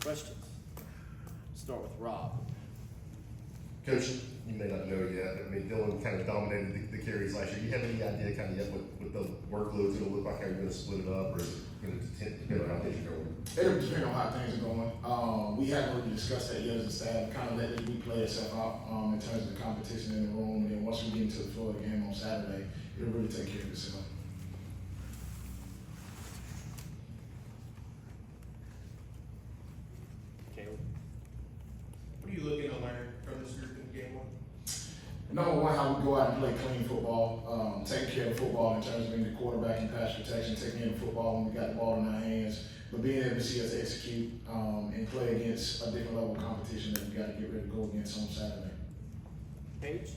Questions? Start with Rob. Coach, you may not know yet, but I mean, Dylan kind of dominated the carries last year. Do you have any idea kind of yet what the workload's going to look like, how you're going to split it up, or is it going to depend on how things are going? It'll depend on how things are going. We haven't really discussed that yet as a staff. Kind of let the week play itself out in terms of the competition in the room, and then once we get into the Florida game on Saturday, it'll really take care of itself. Caleb. What are you looking to learn from this group in game one? Number one, how we go out and play clean football, taking care of the football in terms of being the quarterback and pass protection, taking care of the football when we got the ball in our hands, but being able to see us execute and play against a different level of competition that we got to get ready to go against on Saturday. Paige.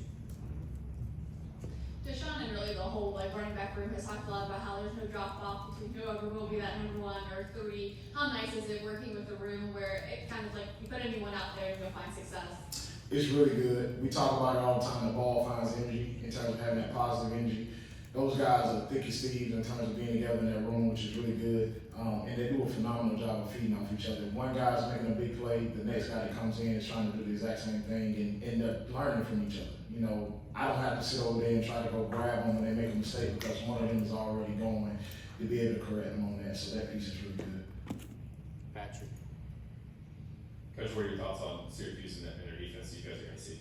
Deshaun and really the whole running back room has talked a lot about how there's no drop off between whoever will be that number 1 or 3. How nice is it working with a room where it kind of you put anyone out there and you'll find success? It's really good. We talk about it all the time. The ball finds energy in terms of having that positive energy. Those guys are thick as thieves in terms of being together in that room, which is really good. And they do a phenomenal job of feeding off each other. If one guy's making a big play, the next guy that comes in is trying to do the exact same thing and end up learning from each other. You know, I don't have to sit over there and try to go grab them when they make a mistake because one of them is already going to be able to correct them on that. So that piece is really good. Patrick. Coach, what are your thoughts on Syracuse and their defense you guys are going to see?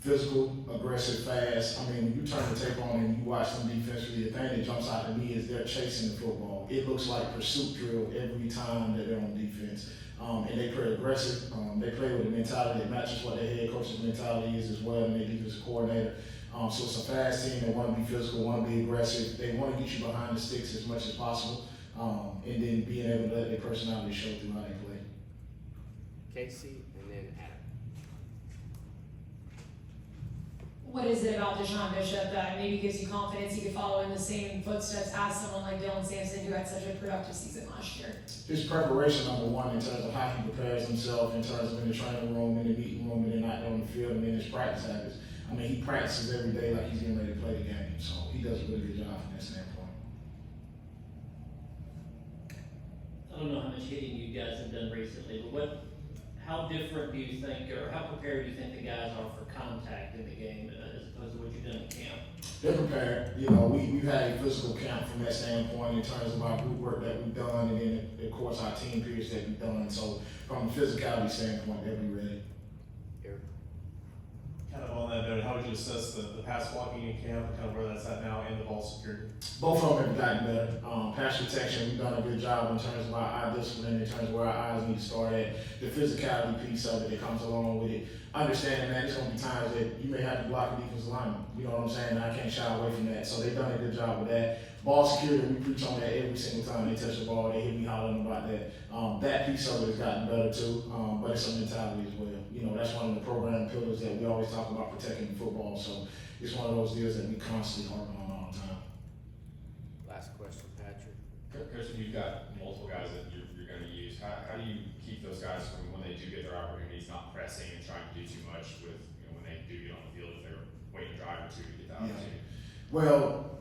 Physical, aggressive, fast. I mean, when you turn the tape on and you watch them defensively, the thing that jumps out to me is they're chasing the football. It looks like pursuit drill every time that they're on defense. And they play aggressive. They play with a mentality that matches what their head coach's mentality is as well, and their defensive coordinator. So it's a fast team. They want to be physical, want to be aggressive. They want to get you behind the sticks as much as possible, and then being able to let their personality show through how they play. Casey, and then Adam. What is it about Deshaun Bishop that maybe gives you confidence he could follow in the same footsteps as someone like Dylan Sampson who had such a productive season last year? His preparation, number one, in terms of how he prepares himself, in terms of in the training room, in the meeting room, and then out there on the field, and then his practice habits. I mean, he practices every day like he's getting ready to play the game, so he does a really good job from that standpoint. I don't know how much hitting you guys have done recently, but how different do you think, or how prepared do you think the guys are for contact in the game as opposed to what you've done in camp? They're prepared. You know, we've had a physical camp from that standpoint in terms of our group work that we've done, and then of course our team periods that we've done. So from a physicality standpoint, they'll be ready. Eric. Kind of on that note, how would you assess the pass blocking in camp and kind of where that's at now and the ball security? Both of them have gotten better. Pass protection, we've done a good job in terms of our eye discipline, in terms of where our eyes need to start at. The physicality piece of it that comes along with it. Understanding that there's going to be times that you may have to block a defensive lineman. You know what I'm saying? I can't shy away from that. So they've done a good job with that. Ball security, we preach on that every single time they touch the ball. They hear me hollering about that. That piece of it has gotten better too, but it's a mentality as well. You know, that's one of the program pillars that we always talk about, protecting the football. So it's one of those deals that we constantly harp on all the time. Last question, Patrick. Coach, you've got multiple guys that you're going to use. How do you keep those guys from, when they do get their opportunities, not pressing and trying to do too much with, when they do get on the field, if they're waiting a drive or two to get the opportunity? Well,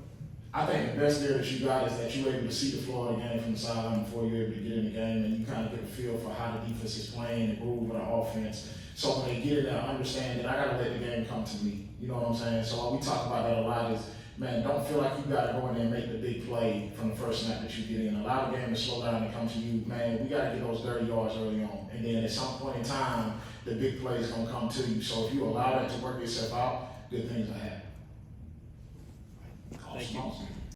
I think the best there that you got is that you're able to see the floor of the game from the sideline before you're able to get in the game, and you kind of get a feel for how the defense is playing, the groove of the offense. So when they get in there, understand that I got to let the game come to me. You know what I'm saying? So we talk about that a lot is, man, don't feel like you got to go in there and make the big play from the first snap that you get in. Allow the game to slow down and come to you. Man, we got to get those 30 yards early on. And then at some point in time, the big play is going to come to you. So if you allow that to work itself out, good things will happen. Thank you.